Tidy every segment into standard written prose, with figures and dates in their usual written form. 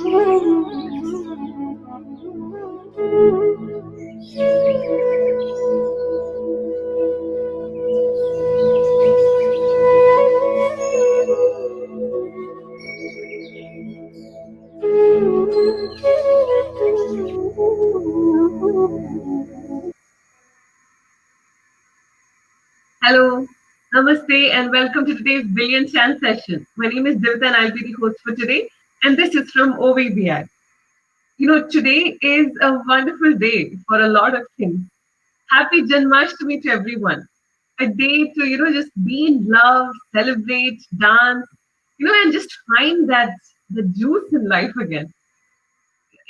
Hello, Namaste, and welcome to today's BillionChants session. My name is Divita, and I'll be the host for today. And this is from OVBI. Today is a wonderful day for a lot of things. Happy Janmashtami to everyone. A day to, just be in love, celebrate, dance, and just find the juice in life again.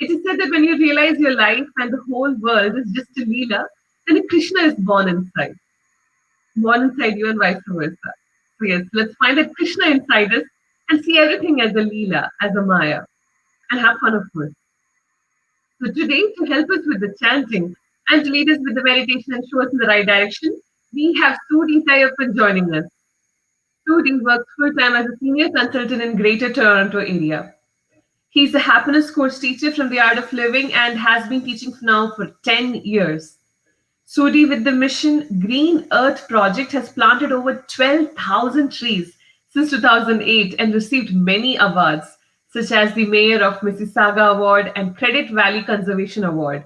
It is said that when you realize your life and the whole world is just a Leela, then a Krishna is born inside you and vice versa. So yes, let's find that Krishna inside us and see everything as a Leela, as a Maya, and have fun, of course. So today, to help us with the chanting and to lead us with the meditation and show us in the right direction, we have Soody Thayaparan joining us. Soody works full-time as a senior consultant in Greater Toronto area. He's a happiness course teacher from the Art of Living and has been teaching now for 10 years. Soody, with the mission Green Earth Project, has planted over 12,000 trees since 2008 and received many awards, such as the Mayor of Mississauga Award and Credit Valley Conservation Award,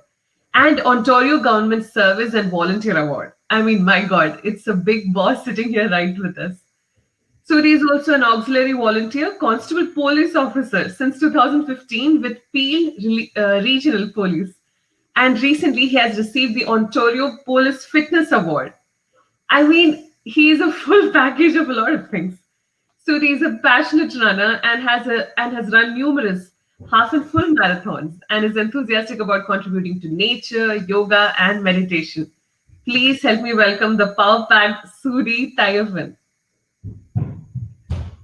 and Ontario Government Service and Volunteer Award. I mean, my God, it's a big boss sitting here right with us. Soody is also an auxiliary volunteer, constable police officer since 2015 with Peel Regional Police. And recently, he has received the Ontario Police Fitness Award. I mean, he is a full package of a lot of things. So he is a passionate runner and has run numerous half and full marathons and is enthusiastic about contributing to nature, yoga, and meditation. Please help me welcome the power-packed Soody Thayaparan.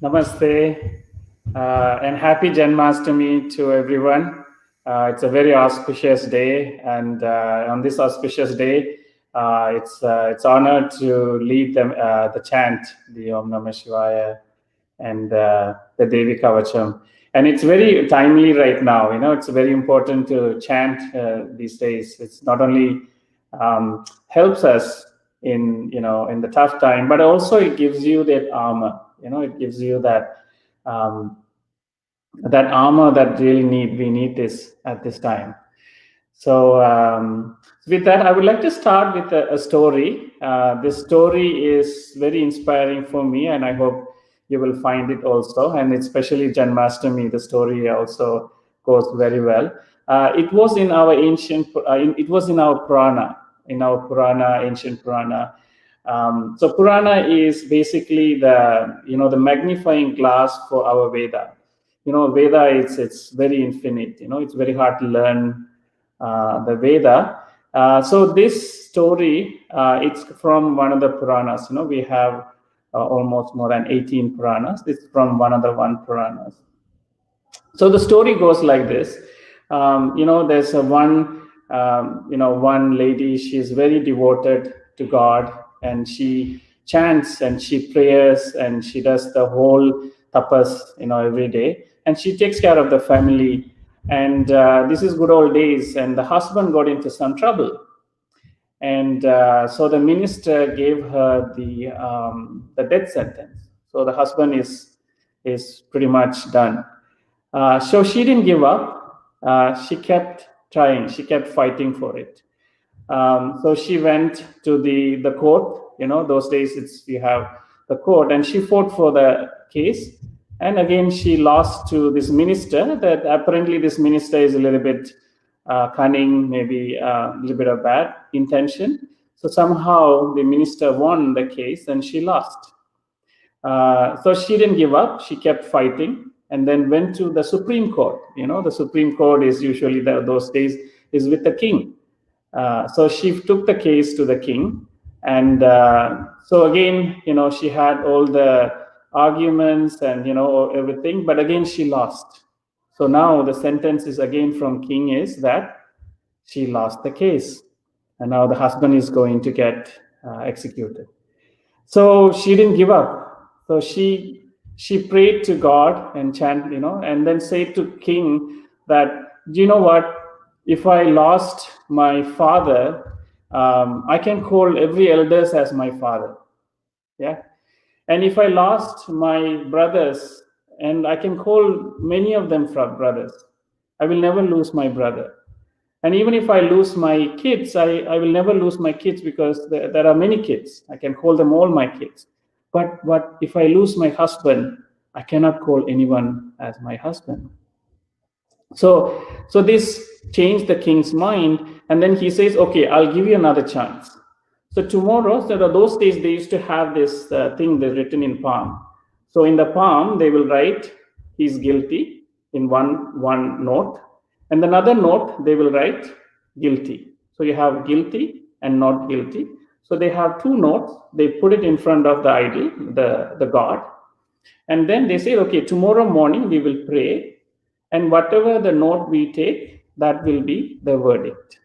Namaste and happy Janmashtami to everyone. It's a very auspicious day, and on this auspicious day, it's honor to lead the chant, the Om Namah Shivaya, and the Devi Kavacham. And it's very timely right now. It's very important to chant these days. It's not only helps us in the tough time, but also it gives you that armor. It gives you that armor that we need this at this time. So with that, I would like to start with a story. This story is very inspiring for me, and I hope you will find it also. And especially Janmashtami, the story also goes very well. It was in our it was in our Purana, ancient Purana. So Purana is basically the magnifying glass for our Veda. Veda it's very infinite. It's very hard to learn the Veda. So this story, it's from one of the Puranas. We have almost more than 18 Puranas. It's from one Puranas. So the story goes like this. There's one lady. She's very devoted to God, and she chants and she prays and she does the whole tapas, every day, and she takes care of the family. And this is good old days, and the husband got into some trouble, and so the minister gave her the death sentence. So the husband is pretty much done. So she didn't give up. She kept trying. She kept fighting for it. So she went to the court. Those days you have the court, and she fought for the case. And again, she lost to this minister. That apparently this minister is a little bit cunning, maybe a little bit of bad intention. So somehow the minister won the case, and she lost. So she didn't give up. She kept fighting, and then went to the Supreme Court. The Supreme Court is usually those days is with the king. So she took the case to the king, and so again, she had all the arguments and everything, but again she lost. So now the sentence is again from king is that she lost the case, and now the husband is going to get executed. So she didn't give up. So she prayed to God and chant, and then said to king, that, do you know what? If I lost my father, I can call every elders as my father. Yeah. And if I lost my brothers, and I can call many of them from brothers, I will never lose my brother. And even if I lose my kids, I will never lose my kids, because there are many kids. I can call them all my kids. But if I lose my husband, I cannot call anyone as my husband. So this changed the king's mind, and then he says, "Okay, I'll give you another chance." So tomorrow, so those days they used to have this thing that's written in palm. So in the palm they will write, "He's guilty," in one note, and another note they will write, "Guilty." So you have guilty and not guilty. So they have two notes. They put it in front of the idol, the god, and then they say, "Okay, tomorrow morning we will pray, and whatever the note we take, that will be the verdict.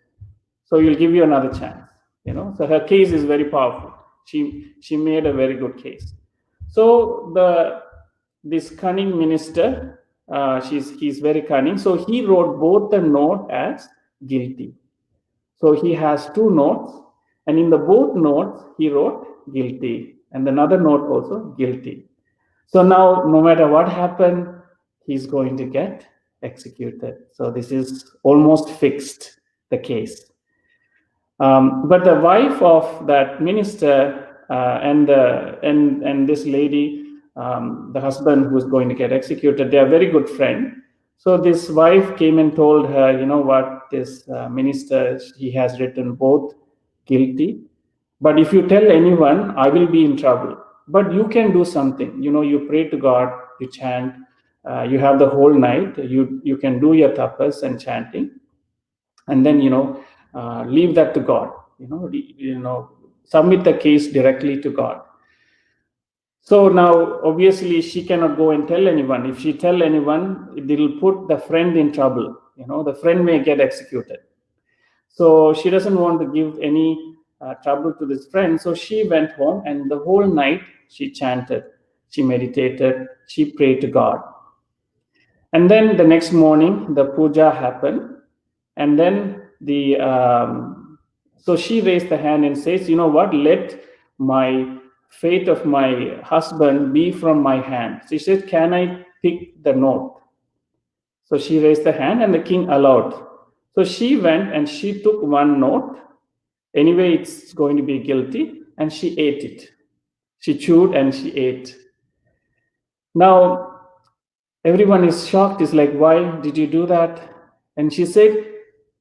So we'll give you another chance." So her case is very powerful. She made a very good case. So this cunning minister, he's very cunning. So he wrote both the note as guilty. So he has two notes, and in the both notes he wrote guilty, and another note also guilty. So now, no matter what happened, he's going to get executed. So this is almost fixed, the case. But the wife of that minister and this lady, the husband who's going to get executed, they are very good friends. So this wife came and told her, "You know what, this minister, he has written both guilty, but if you tell anyone, I will be in trouble. But you can do something. You pray to God, you chant, you have the whole night, you can do your tapas and chanting, and then leave that to God. Submit the case directly to God." So now, obviously, she cannot go and tell anyone. If she tell anyone, it will put the friend in trouble. The friend may get executed. So she doesn't want to give any trouble to this friend. So she went home, and the whole night she chanted, she meditated, she prayed to God. And then the next morning, the puja happened. And then so she raised the hand and says, "You know what, let my fate of my husband be from my hand." She said, "Can I pick the note?" So she raised the hand, and the king allowed. So she went and she took one note. Anyway, it's going to be guilty, and she ate it. She chewed and she ate. Now, everyone is shocked. It's like, "Why did you do that?" And she said,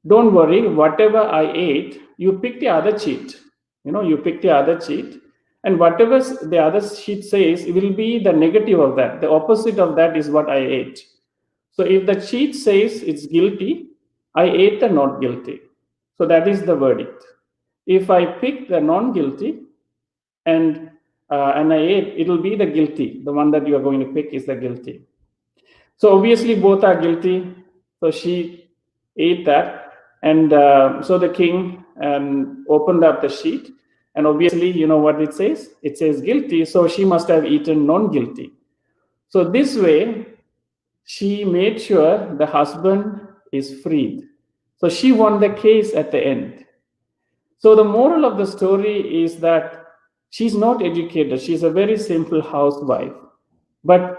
"Don't worry, whatever I ate, you pick the other cheat. You pick the other cheat, and whatever the other cheat says, it will be the negative of that. The opposite of that is what I ate. So if the cheat says it's guilty, I ate the not guilty. So that is the verdict. If I pick the non-guilty and I ate, it will be the guilty. The one that you are going to pick is the guilty." So obviously both are guilty. So she ate that, and so the king opened up the sheet, and obviously, you know what it says? It says guilty. So she must have eaten non-guilty. So this way, she made sure the husband is freed. So she won the case at the end. So the moral of the story is that she's not educated. She's a very simple housewife, but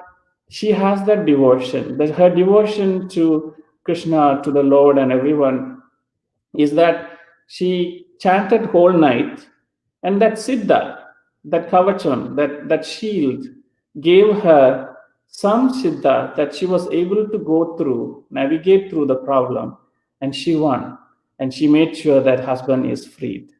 she has that devotion. That her devotion to Krishna, to the Lord, and everyone is that she chanted whole night, and that siddha, that kavacham, that shield, gave her some siddha that she was able to go through, navigate through the problem, and she won, and she made sure that husband is freed.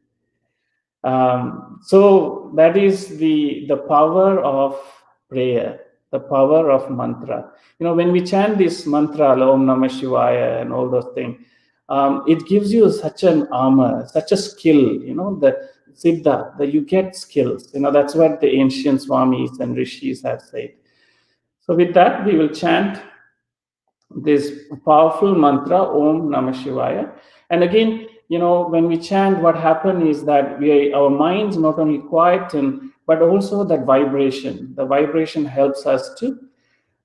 So that is the power of prayer, the power of mantra. When we chant this mantra, Om Namah Shivaya, and all those things, it gives you such an armor, such a skill. The siddha, that you get skills. That's what the ancient swamis and rishis have said. So with that, we will chant this powerful mantra, Om Namah Shivaya. And again, when we chant, what happens is that our minds not only quieten, but also that vibration. The vibration helps us to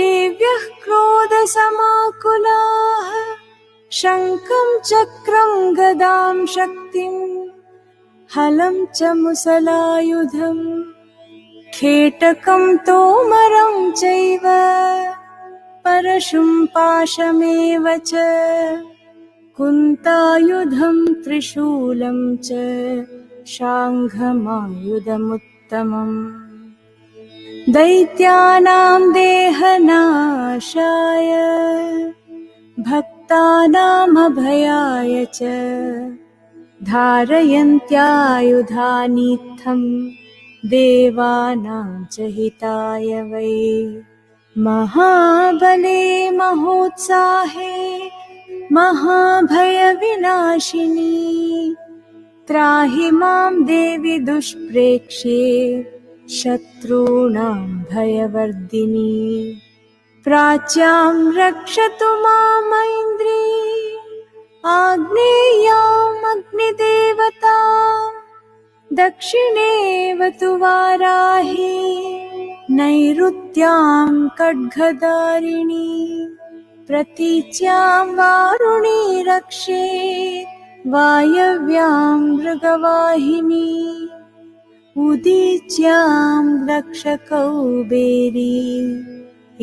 देव्यः क्रोधसमाकुलाः शङ्खं चक्रं गदां शक्तिं हलं च मुसलायुधम् खेटकं तोमरं चैव परशुं पाशमेव च कुन्तायुधं त्रिशूलं च शाङ्घमायुधमुत्तमम् दैत्यानां देहनाशाय भक्तानामभयाय च धारयन्त्यायुधानीत्थं देवानां च हिताय वै महाबले महोत्साहे महाभयविनाशिनी त्राहि मां देवि दुष्प्रेक्ष्ये शत्रूणां भयवर्धिनी प्राच्यां रक्षतु मामैन्द्री आग्नेयाम् अग्निदेवता दक्षिणेवतु वाराही नैऋत्यां खड्गधारिणी प्रतीच्यां वारुणी रक्षेत् वायव्यां मृगवाहिनी उदीच्यां रक्षकौबेरी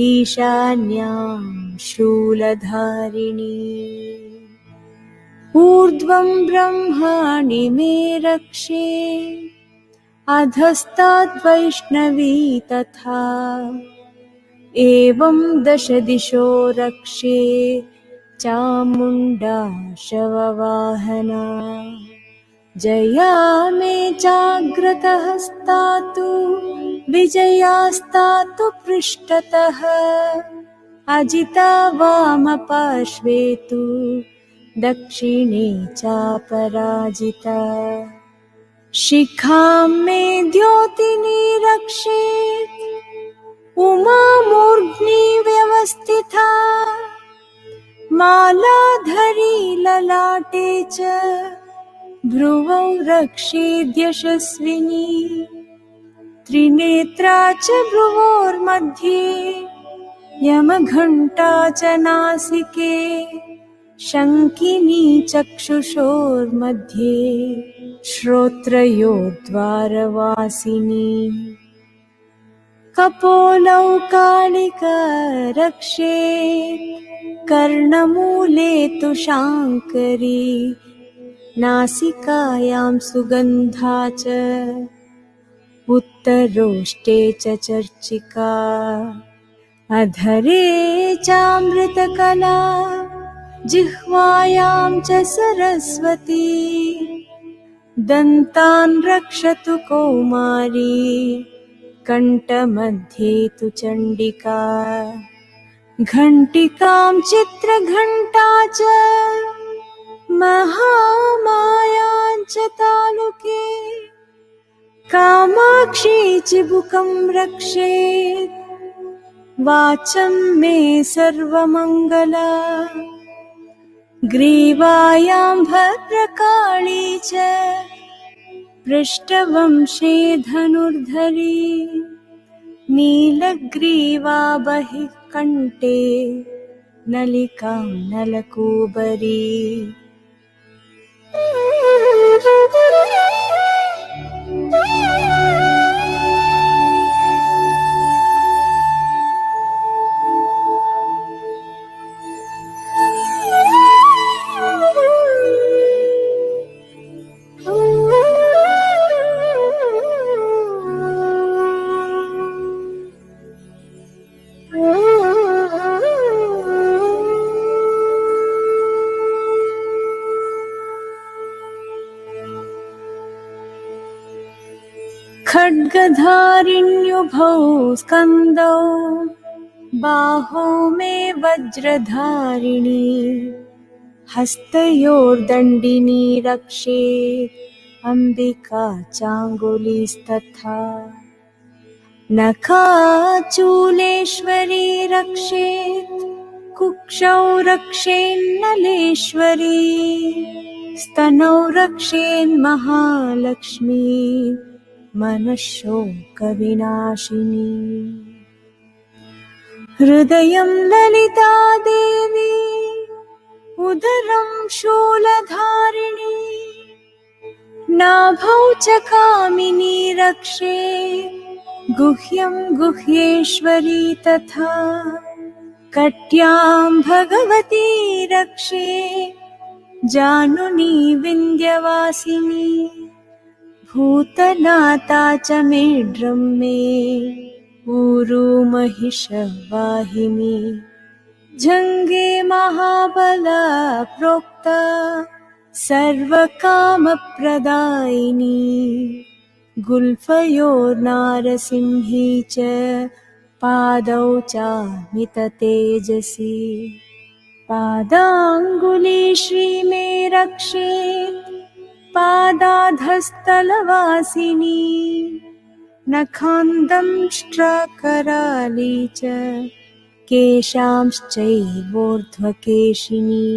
ईशान्यां शूलधारिणी ऊर्ध्वं ब्रह्माणि मे रक्षे अधस्ताद्वैष्णवी तथा एवं दश दिशो रक्षे चामुण्डा शववाहना जया मे जाग्रतहस्तातु विजयास्तातु पृष्ठतः अजिता वामपार्श्वे तु दक्षिणे चापराजिता शिखां मे द्योतिनी रक्षेत् उमा मूर्ध्नि व्यवस्थिता मालाधरी ललाटे च भ्रुवौ रक्षेद्यशस्विनी त्रिनेत्रा च भ्रुवोर्मध्ये यमघण्टा च नासिके शङ्किनी चक्षुषोर्मध्ये श्रोत्रयोर्द्वारवासिनी कपोलौ कालिका रक्षेत् कर्णमूले तु शाङ्करी नासिकायां सुगन्धा च उत्तरोष्टे च चर्चिका अधरे चामृतकला जिह्वायां च सरस्वती दन्तान् रक्षतु कौमारी कण्ठमध्ये तु चण्डिका घण्टिकां चित्रघण्टा च महामायां च तालुके कामाक्षी चिबुकं रक्षेत् वाचं मे सर्वमङ्गला ग्रीवायां भद्रकाली च पृष्ठवंशे धनुर्धरी नीलग्रीवा बहिः कण्ठे नलिकां नलकूबरी खड्गधारिण्युभौ स्कन्दौ बाहौ मे वज्रधारिणी हस्तयोर्दण्डिनी रक्षेत् अम्बिका चाङ्गुलीस्तथा नखाचूलेश्वरी रक्षेत् कुक्षौ रक्षेन्नलेश्वरी स्तनौ रक्षेन्महालक्ष्मी मनःशोकविनाशिनी हृदयं ललिता देवी उदरं शूलधारिणी नाभौ च कामिनी रक्षे गुह्यं गुह्येश्वरी तथा कट्यां भगवती रक्षे जानुनी विन्ध्यवासिनी भूतनाथा च मेढ्रं मे ऊरू महिषवाहिनी जङ्गे महाबला प्रोक्ता सर्वकामप्रदायिनी गुल्फयोर्नारसिंही च पादौ चामिततेजसी पादाङ्गुली श्रीमे रक्षे पादाधस्तलवासिनी नखान्दंष्ट्राकराली च केशांश्चैवोर्ध्वकेशिनी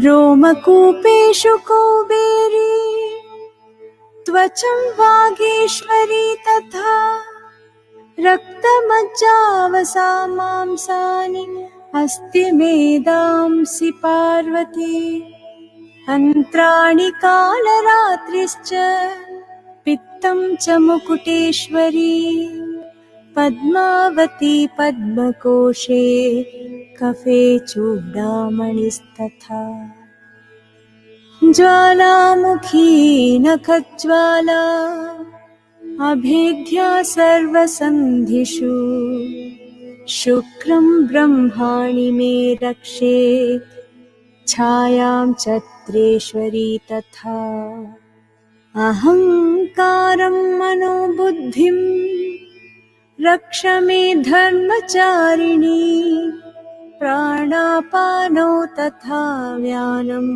रोमकूपेषु कौबेरी त्वचं वागीश्वरी तथा रक्तमज्जावसा मांसानि अस्ति मेदांसि पार्वती अन्त्राणि कालरात्रिश्च पित्तं च मुकुटेश्वरी पद्मावती पद्मकोशे कफे चूडामणिस्तथा ज्वालामुखी नखज्वाला अभेद्या सर्वसन्धिषु शुक्रं ब्रह्माणि मे रक्षेत् छायां चत्रेश्वरी तथा अहङ्कारं मनोबुद्धिं रक्ष मे धर्मचारिणी प्राणापानौ तथा व्यानं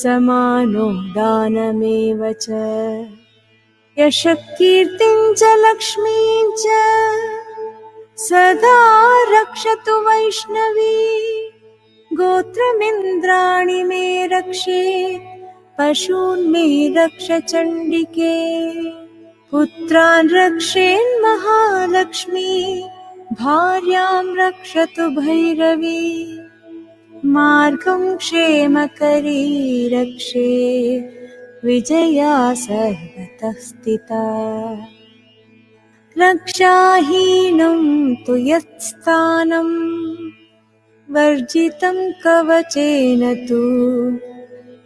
समानो दानमेव च यशकीर्तिं च लक्ष्मीं च सदा रक्षतु वैष्णवी गोत्रमिन्द्राणि मे रक्षेत् पशून् मे रक्ष चण्डिके पुत्रान् रक्षेन्महालक्ष्मी भार्यां रक्षतु भैरवी मार्गं क्षेमकरी रक्षे विजया सर्वतः स्थिता रक्षाहीनं तु यत्स्थानं वर्जितं कवचेन तु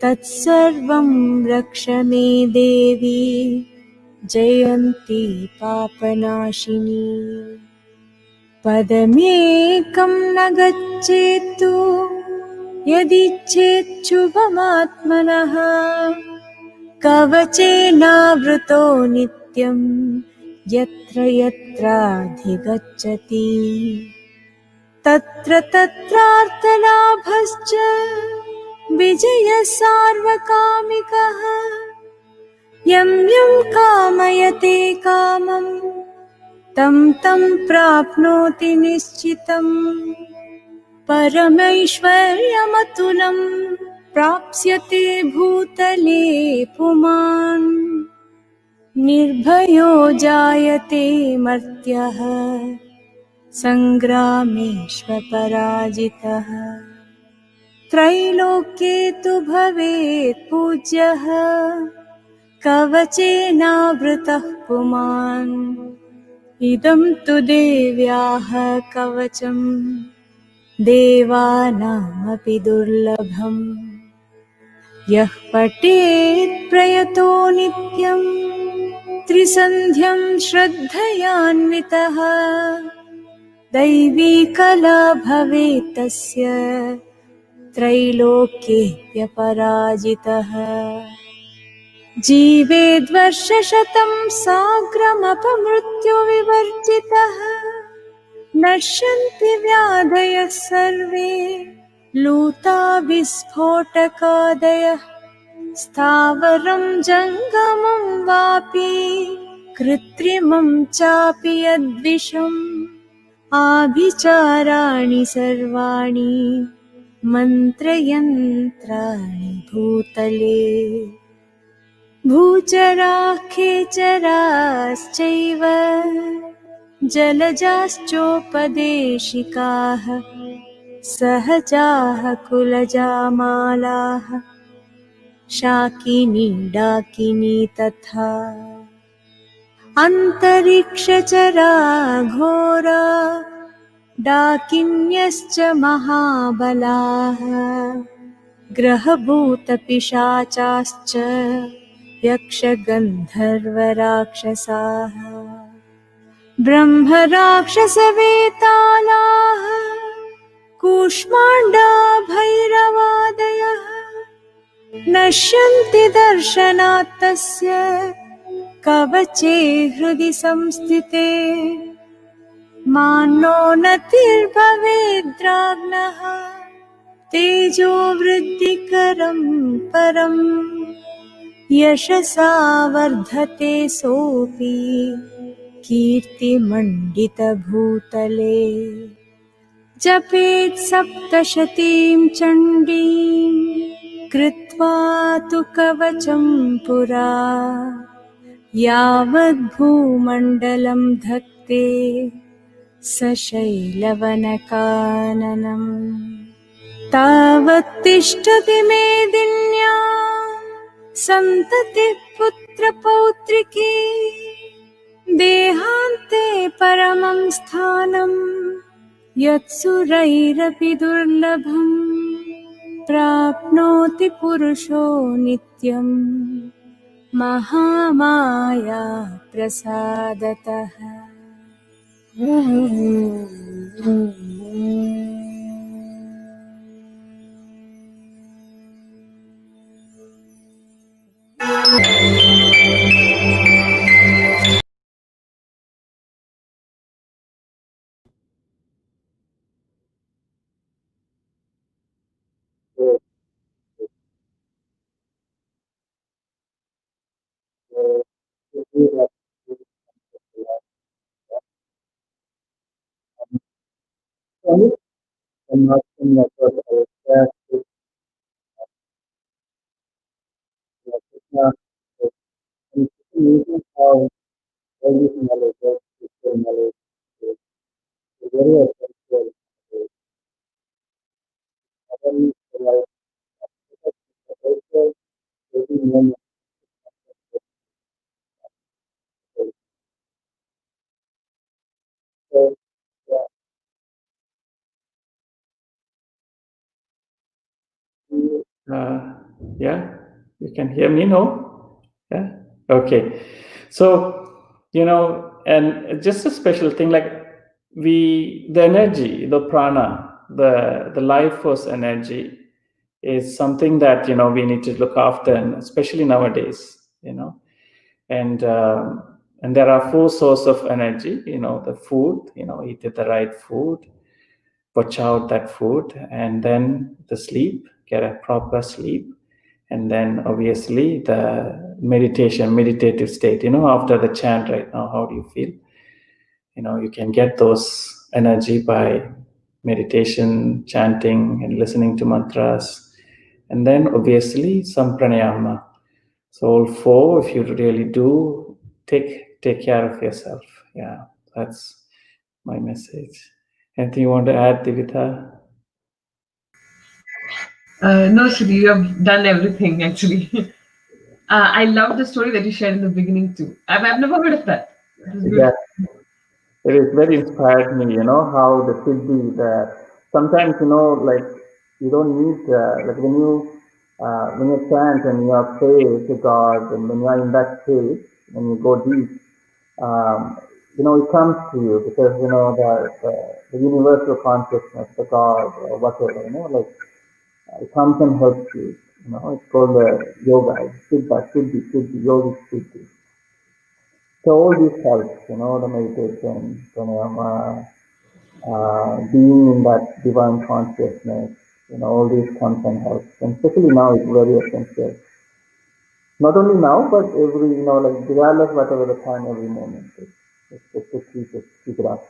तत्सर्वं रक्ष मे देवी जयन्ती पापनाशिनी पदमेकं न गच्छेत्तु यदिच्छेच्छुभमात्मनः कवचेनावृतो नित्यं यत्र यत्राधिगच्छति तत्र तत्रार्थलाभश्च विजयः सार्वकामिकः यं यं कामयते कामं तं तं प्राप्नोति निश्चितं परमैश्वर्यमतुलं प्राप्स्यते भूतले पुमान् निर्भयो जायते मर्त्यः सङ्ग्रामेष्वपराजितः त्रैलोक्ये तु भवेत् पूज्यः कवचेनावृतः पुमान् इदं तु देव्याः कवचं देवानामपि दुर्लभम् यः पठेत् प्रयतो नित्यं त्रिसन्ध्यं श्रद्धयान्वितः दैवी कला भवेत् तस्य त्रैलोक्येऽप्यपराजितः जीवेद्वर्षशतं साग्रमपमृत्युविवर्जितः नश्यन्ति व्याधयः सर्वे लूता विस्फोटकादयः स्थावरं जङ्गमं वापि कृत्रिमं चापि यद्विषम् आभिचाराणि सर्वाणि मन्त्रयन्त्राणि भूतले भूचराः खेचराश्चैव जलजाश्चोपदेशिकाः सहजाः कुलजामालाः शाकिनी डाकिनी तथा अन्तरिक्षचराघोरा डाकिन्यश्च महाबलाः ग्रहभूतपिशाचाश्च यक्षगन्धर्वराक्षसाः ब्रह्मराक्षसवेतालाः कूष्माण्डा भैरवादयः नश्यन्ति दर्शनात् तस्य कवचे हृदि संस्थिते मानो नतिर्भवेद्राग्नः तेजो वृद्धिकरं परम् यशसा वर्धते सोऽपि कीर्तिमण्डितभूतले जपेत् सप्तशतीं चण्डीं कृत्वा तु कवचं पुरा यावद्भूमण्डलं धत्ते सशैलवनकाननम् तावत् तिष्ठति मेदिन्या सन्ततिः पुत्रपौत्रिकी देहान्ते परमं स्थानं यत्सुरैरपि दुर्लभम् प्राप्नोति पुरुषो नित्यं Mahamaya प्रसादतः। Yeah, you can hear me, no? Yeah, okay. So, and just a special thing, like the energy, the prana, the life force energy is something that we need to look after, and especially nowadays. And there are four sources of energy. The food. Eat the right food, watch out that food, and then the sleep, get a proper sleep, and then obviously the meditative state. After the chant right now, how do you feel? You can get those energy by meditation, chanting, and listening to mantras, and then obviously some pranayama. So all four, if you really do, take care of yourself. Yeah, that's my message. Anything you want to add, Divita? No, Shri, you have done everything actually. I love the story that you shared in the beginning too. I've never heard of that. It was Yeah, beautiful. it is very inspired me, how the Siddhi, sometimes, like, you don't need, like, when you chant and you are pray to God, and when you are in that state, when you go deep, it comes to you because, the universal consciousness, the God, or whatever, like, it comes and helps you. It's called the yoga, Siddha, Siddhi, yogic Siddhi. So all this helps, the meditation, pranayama, being in that divine consciousness, all these comes and helps. And especially now it's very essential. Not only now, but every, like regardless whatever the time, every moment. It's just to keep it up,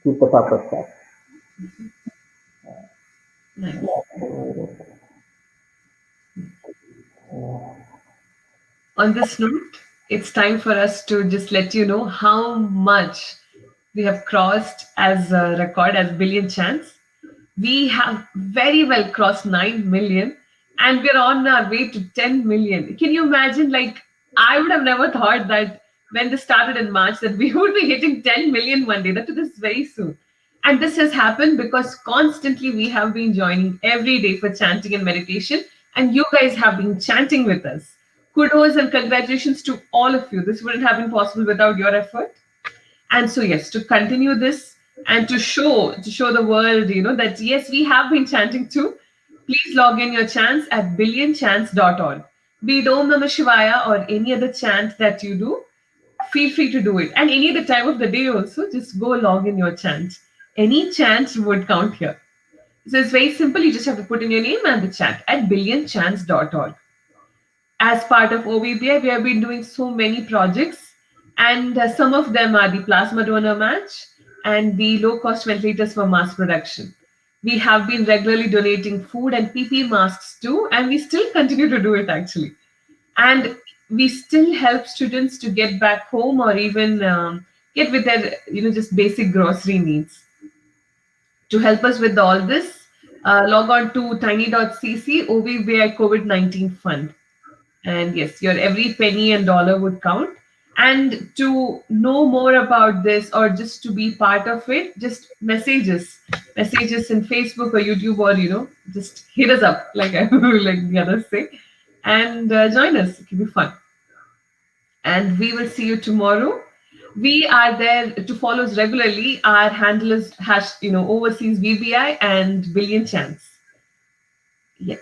keep the purpose up. Nice. On this note, it's time for us to just let you know how much We have crossed as a record as billion chants. We have very well crossed 9 million, and we're on our way to 10 million. Can you imagine? Like, I would have never thought that when this started in March that we would be hitting 10 million one day. That is very soon. And this has happened because constantly we have been joining every day for chanting and meditation, and you guys have been chanting with us. Kudos and congratulations to all of you. This wouldn't have been possible without your effort. And so yes, to continue this and to show the world, that yes, we have been chanting too. Please log in your chants at billionchants.org. Be it Om Namah Shivaya or any other chant that you do, feel free to do it. And any other time of the day also, just go log in your chant. Any chant would count here. So it's very simple. You just have to put in your name and the chant at billionchants.org. As part of OBBI, we have been doing so many projects, and some of them are the plasma donor match and the low cost ventilators for mass production. We have been regularly donating food and PP masks too, and we still continue to do it actually. And we still help students to get back home or even get with their, just basic grocery needs. To help us with all this, log on to tiny.cc OBBI COVID-19 Fund. And yes, your every penny and dollar would count. And to know more about this or just to be part of it, just messages in Facebook or YouTube, or just hit us up, like like the others say, and join us. It will be fun. And we will see you tomorrow. We are there to follow us regularly. Our handle is overseas VBI and Billion Chants. Yes.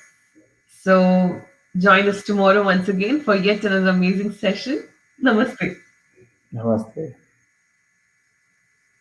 So join us tomorrow once again for yet another amazing session. Namaste. Namaste.